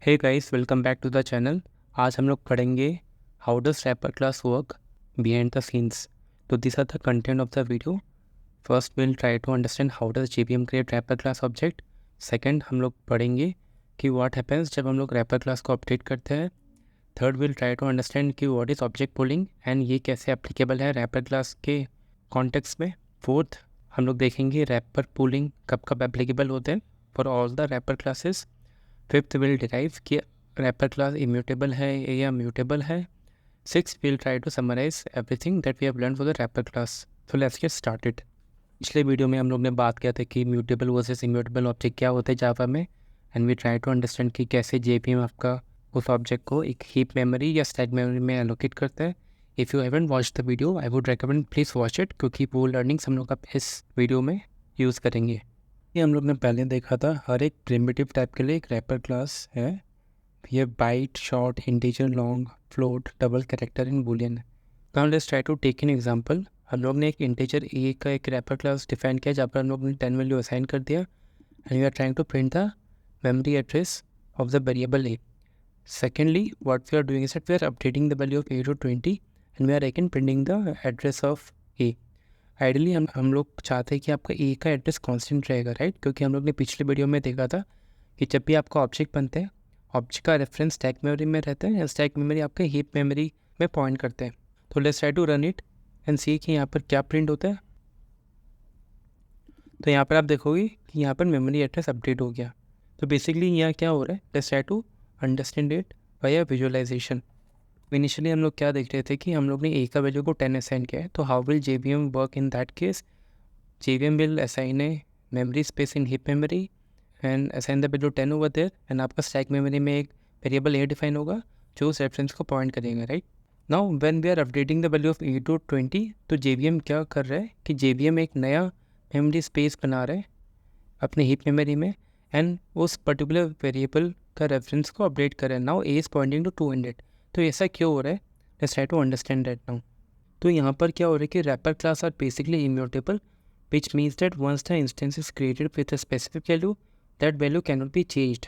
Hey guys, welcome back to the channel. आज हम लोग पढ़ेंगे how does wrapper class work behind the scenes. तो this are the content of the video. First will try to understand how does JVM create wrapper class object. Second हम लोग पढ़ेंगे कि what happens जब हम लोग रैपर क्लास को update करते हैं। Third will try to understand कि what is object pooling and ये कैसे एप्लीकेबल है रैपर क्लास के कॉन्टेक्स्ट में। फोर्थ हम लोग देखेंगे रैपर पुलिंग कब कब एप्लीकेबल होते हैं for all the wrapper classes. Fifth will derive कि रैपर क्लास इम्यूटेबल है या म्यूटेबल है। Six will try to summarize everything that we have learn for the wrapper class. So let's get started. पिछले video में हम लोग ने बात किया था कि म्यूटेबल वर्सेस इम्यूटेबल ऑब्जेक्ट क्या होते हैं जावा में, and we try to understand कि कैसे JVM आपका उस ऑब्जेक्ट को एक हीप मेमोरी या स्टैक मेमोरी में एलोकेट करता है। If you haven't watch the video I would recommend please watch it, क्योंकि वो लर्निंग्स हम लोग अब इस वीडियो में यूज़ करेंगे। ये हम लोग ने पहले देखा था, हर एक प्रिमिटिव टाइप के लिए एक रैपर क्लास है। ये byte, short, integer, long, float, double, character and boolean. Now let's try to take an example. हम लोग ने एक इंटीजर ए का एक रैपर क्लास डिफाइन किया जहाँ पर हम लोग ने 10 वैल्यू असाइन कर दिया, and we are trying to print the memory address of the variable a. Secondly, what we are doing is that we are updating the value of a to 20 and we are again printing the address of a. Ideally हम लोग चाहते हैं कि आपका ए का address constant रहेगा, right? क्योंकि हम लोग ने पिछले वीडियो में देखा था कि जब भी आपका ऑब्जेक्ट बनते हैं, ऑब्जेक्ट का रेफरेंस स्टैक मेमोरी में रहता है, स्टैक मेमोरी आपके हीप मेमोरी में पॉइंट करते हैं। तो let's try to run it and see कि यहाँ पर क्या प्रिंट होता है। तो यहाँ पर आप देखोगे कि यहाँ पर मेमोरी एड्रेस अपडेट हो गया। तो बेसिकली यहाँ क्या हो रहा है, let's try to understand it by visualization. Initially हम लोग क्या देख रहे थे कि हम लोग ने ए का वैल्यू को 10 असाइन किया है, तो how will JVM work in that case? JVM will assign a memory space in heap memory and assign the value 10 over there, and आपका stack memory में एक वेरिएबल a डिफाइन होगा जो उस रेफरेंस को पॉइंट करेगा, right? Now when we are updating the value of a to 20, तो JVM क्या कर रहा है कि JVM एक नया मेमोरी स्पेस बना रहा है अपने हीप मेमोरी में, एंड उस पर्टिकुलर वेरिएबल का रेफरेंस को अपडेट कर रहा है। Now a is pointing to 200। तो ऐसा क्यों हो रहा है? Let's try to understand that now. तो यहाँ पर क्या हो रहा है कि wrapper class are basically immutable, which means that once the instance is created with a specific value, that value cannot be changed.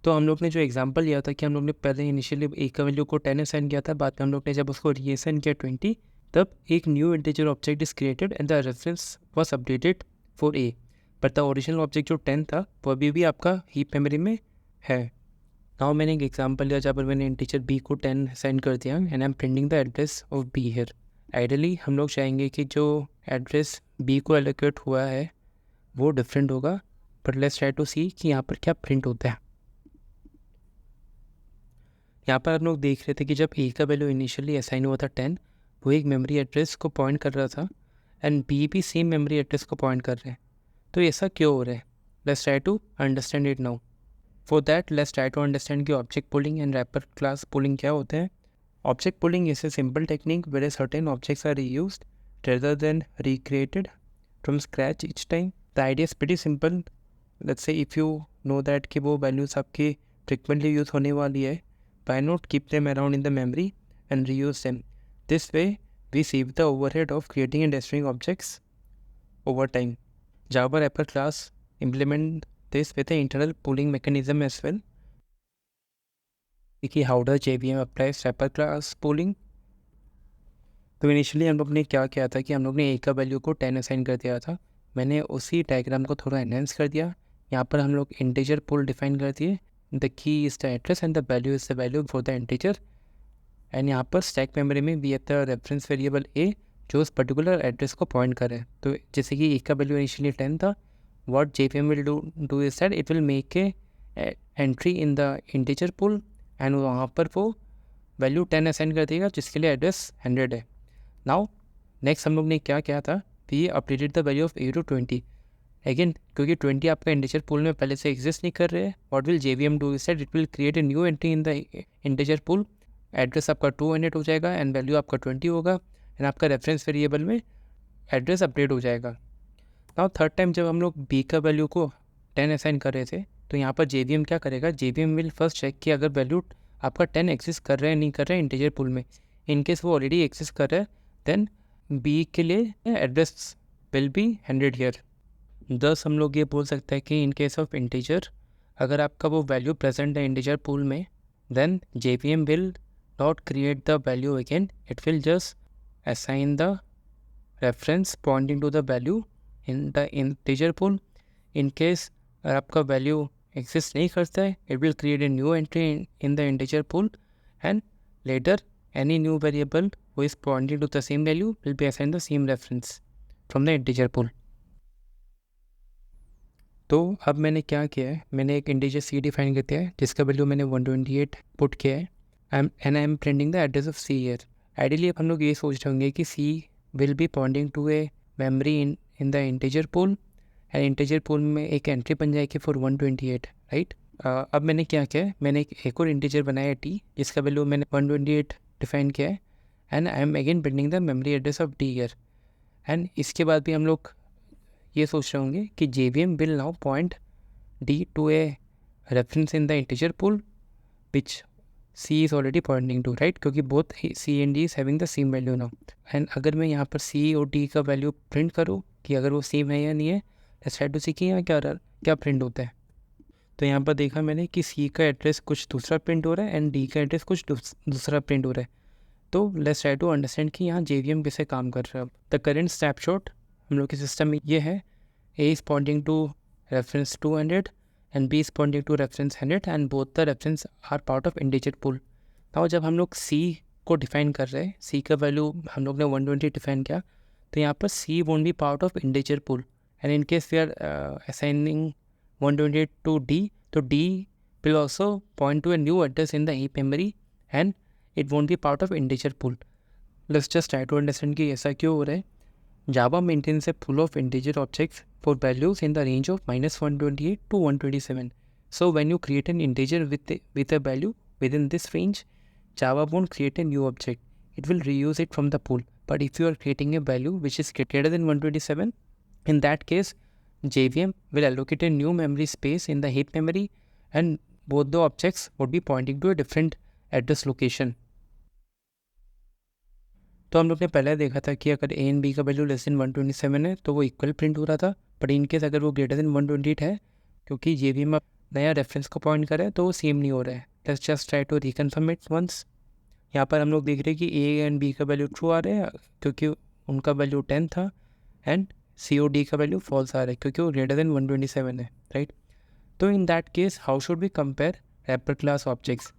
तो हम लोग ने जो एग्जांपल लिया था कि हम लोग ने पहले इनिशियली ए का वैल्यू को 10 असाइन किया था, बाद में हम लोग ने जब उसको रीअसाइन किया 20, तब एक new integer object is created and the reference was updated for a, but the original object जो 10 था वो अभी भी आपका हीप मेमोरी में है। नाउ मैंने एक एग्जांपल लिया जहाँ पर मैंने इंटीजर बी को 10 असाइन कर दिया and I am printing the address of be here. Ideally हम लोग चाहेंगे कि जो एड्रेस बी को एलोकेट हुआ है वो डिफरेंट होगा, बट लेट्स ट्राई टू सी कि यहाँ पर क्या प्रिंट होता है। यहाँ पर हम लोग देख रहे थे कि जब ए का वैल्यू इनिशियली असाइन हुआ था 10, वो एक मेमोरी एड्रेस को पॉइंट कर रहा था, एंड बी भी सेम मेमोरी एड्रेस को पॉइंट कर रहे हैं। तो ऐसा क्यों हो रहा है? Let's try to understand it now. For that let's try to understand कि object pooling and wrapper class pooling क्या होते हैं। Object pulling is a simple technique where certain objects are reused rather than recreated from scratch each time. The idea is pretty simple. Let's say if you know that कि वो values आपकी frequently use होने वाली है, why not keep them around in the memory and reuse them? This way we save the overhead of creating and destroying objects over time. Java wrapper class implement this with an internal pooling mechanism as well. कि how does JVM applies wrapper class pooling. तो initially हम लोग ने क्या किया था कि हम लोग ने ए का वैल्यू को 10 असाइन कर दिया था। मैंने उसी डायग्राम को थोड़ा एनहेंस कर दिया। यहाँ पर हम लोग इंटीजर पुल डिफाइन कर दिए, the key is the address and the value is the value for the integer, and यहाँ पर स्टैक मेमोरी में we have the reference variable A जो उस पर्टिकुलर एड्रेस को पॉइंट करे। तो जैसे कि ए का वैल्यू इनिशियली 10 था, what JVM will do is that it will make a entry in the integer pool, and वहाँ पर वो वैल्यू 10 असाइन कर देगा जिसके लिए एड्रेस 100 है। नाउ नेक्स्ट हम लोग ने क्या किया था, we updated the value of a to 20 again, क्योंकि 20 आपका इंटीजर पुल में पहले से एग्जिस्ट नहीं कर रहे हैं। What will JVM do is that it will create a new entry in the integer pool, address आपका 200 हो जाएगा एंड वैल्यू आपका 20 होगा, एंड आपका रेफरेंस वेरिएबल में एड्रेस अपडेट हो जाएगा। नाउ थर्ड टाइम जब हम लोग b का वैल्यू को 10 असाइन कर रहे थे, तो यहाँ पर JVM क्या करेगा, JVM विल फर्स्ट चेक कि अगर वैल्यू आपका 10 एग्जिस्ट कर रहा है नहीं कर रहा है इंटीजर पुल में। इन केस वो ऑलरेडी एग्जिस्ट कर रहा है, देन बी के लिए एड्रेस विल बी 100 हियर। दस हम लोग ये बोल सकते हैं कि इन केस ऑफ इंटीजर अगर आपका वो वैल्यू प्रेजेंट है इंटीजर पूल में, then JVM will not create the value again, it will just assign the reference pointing to the value in the integer pool. In case अगर आपका value exist नहीं करता है, it will create a new entry in the integer pool, and later any new variable who is pointing to the same value will be assigned the same reference from the integer pool. तो अब मैंने क्या किया है, मैंने एक integer c define किया है जिसका वैल्यू मैंने 128 पुट किया है, and I am printing the address of c here. Ideally अब हम लोग ये सोच रहे होंगे कि c will be pointing to a memory in the integer pool, and integer pool में एक एंट्री बन जाएगी फॉर 128, राइट. अब मैंने क्या किया है, मैंने एक और इंटीजर बनाया है t जिसका वैल्यू मैंने 128 डिफाइन किया है, and I M again printing the memory address of d here. And इसके बाद भी हम लोग ये सोच रहे होंगे कि JVM will now point D to a reference in the integer pool which C is already pointing to, right, क्योंकि both C and D is having the same value now. And अगर मैं यहाँ पर C और D का value print करूँ कि अगर वो सेम है या नहीं है, लेट्स ट्राई टू सी कि यहाँ क्या प्रिंट होता है. तो यहाँ पर देखा मैंने कि C का एड्रेस कुछ दूसरा प्रिंट हो रहा है एंड D का एड्रेस कुछ दूसरा प्रिंट हो रहा है. तो लेट्स ट्राई टू अंडरस्टैंड कि यहाँ JVM कैसे काम कर रहा है. द करेंट स्नैपशॉट हम लोग के सिस्टम में ये है, A is pointing to reference 200 and B is pointing to reference 100 and both the reference are part of integer pool. now जब हम लोग C को डिफाइन कर रहे हैं, C का वैल्यू हम लोग ने 120 डिफाइन किया, तो यहाँ पर C won't be part of integer pool, and in case we are assigning 128 to D, तो D will also point to a new address in the heap memory and it won't be part of integer pool. Let's just try to understand कि ऐसा क्यों हो रहा है. Java maintains a pool of integer objects for values in the range of -128 to 127. So when you create an integer with a value within this range, Java won't create a new object. It will reuse it from the pool. But if you are creating a value which is greater than 127, in that case, JVM will allocate a new memory space in the heap memory and both the objects would be pointing to a different address location. तो हम लोग ने पहले देखा था कि अगर A and B का वैल्यू लेस देन 127 है तो वो इक्वल प्रिंट हो रहा था, बट इन केस अगर वो ग्रेटर देन 128 है, क्योंकि JVM अब नया रेफरेंस को पॉइंट कर रहा है तो वो सेम नहीं हो रहा है. Let's just try to reconfirm it once. यहाँ पर हम लोग देख रहे हैं कि A एंड B का वैल्यू ट्रू आ रहा है क्योंकि उनका वैल्यू 10 था, एंड C और D का वैल्यू फॉल्स आ रहा है क्योंकि वो ग्रेटर देन 127 है, राइट. तो in that case how should we compare wrapper class objects.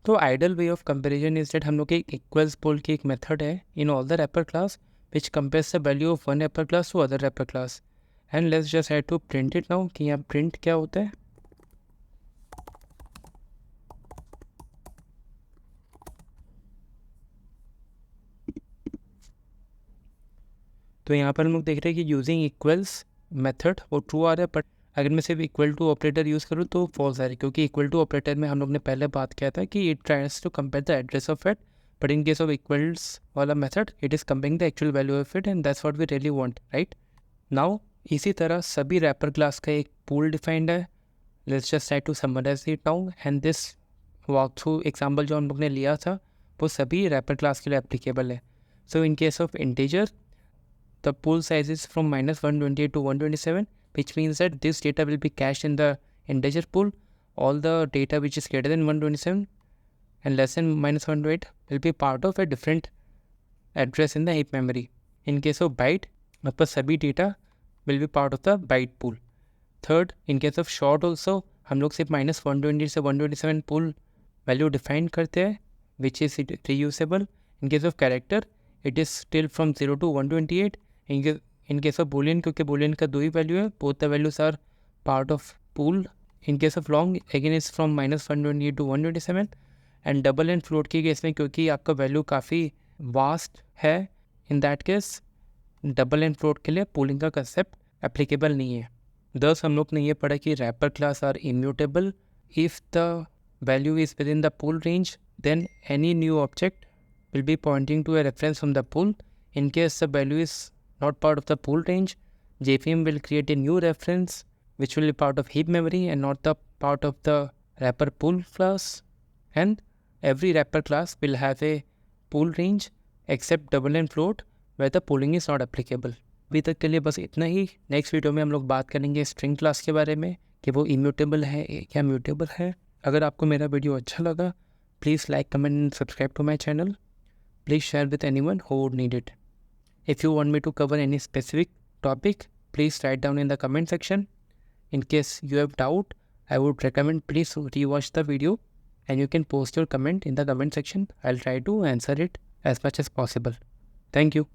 तो ideal way of comparison is that हम लोग एक इक्वल्स पोल की एक मेथड है in all the wrapper class which compares the value of one wrapper class to other wrapper class. And let's just have to print it now कि यहाँ print क्या होता है. तो यहाँ पर हम लोग देख रहे हैं कि यूजिंग इक्वल्स मेथड वो ट्रू आ रहा है, बट अगर मैं सिर्फ इक्वल टू ऑपरेटर यूज़ करूँ तो फॉल्स आ रही है, क्योंकि इक्वल टू ऑपरेटर में हम लोग ने पहले बात किया था कि it tries to compare the address of it, but in case of equals वाला method it is comparing the actual value of it, and that's what we really want, right. Now इसी तरह सभी रैपर क्लास का एक pool defined है. Let's just try to summarize it now, and this walk through example जो हम लोग ने लिया था वो सभी रैपर क्लास के लिए एप्लीकेबल है. So in case of integer the pool size is from -128 to 127, which means that this data will be cached in the integer pool. All the data which is greater than 127 and less than -128 will be part of a different address in the heap memory. In case of byte, आपका सभी data will be part of the byte pool. Third, in case of short also, हम लोग सिर्फ -128 से 127 pool value define करते हैं which is reusable. In case of character, it is still from 0 to 128. In case of boolean, क्योंकि boolean का दो ही value है, both the values are part of pool. In case of long, again is from -128 to 127. And double and float के case में क्योंकि आपका value काफ़ी vast है, इन that case double and float के लिए पूलिंग का कंसेप्ट एप्लीकेबल नहीं है. दस हम लोग ने ये पढ़ा कि wrapper class are immutable. If the value is within the pool range, then any new object will be pointing to a reference from the pool. In case the value is not part of the pool range, JVM will create a new reference which will be part of heap memory and not the part of the wrapper pool class. And every wrapper class will have a pool range except double and float where the pooling is not applicable. अभी तक के लिए बस इतना ही. Next video में हम लोग बात करेंगे स्ट्रिंग क्लास के बारे में कि वो इम्यूटेबल है या म्यूटेबल है। अगर आपको मेरा वीडियो अच्छा लगा, please like, comment and subscribe to my channel. Please share with anyone who would need it. If you want me to cover any specific topic, please write down in the comment section. In case you have doubt, I would recommend please rewatch the video and you can post your comment in the comment section. I'll try to answer it as much as possible. Thank you.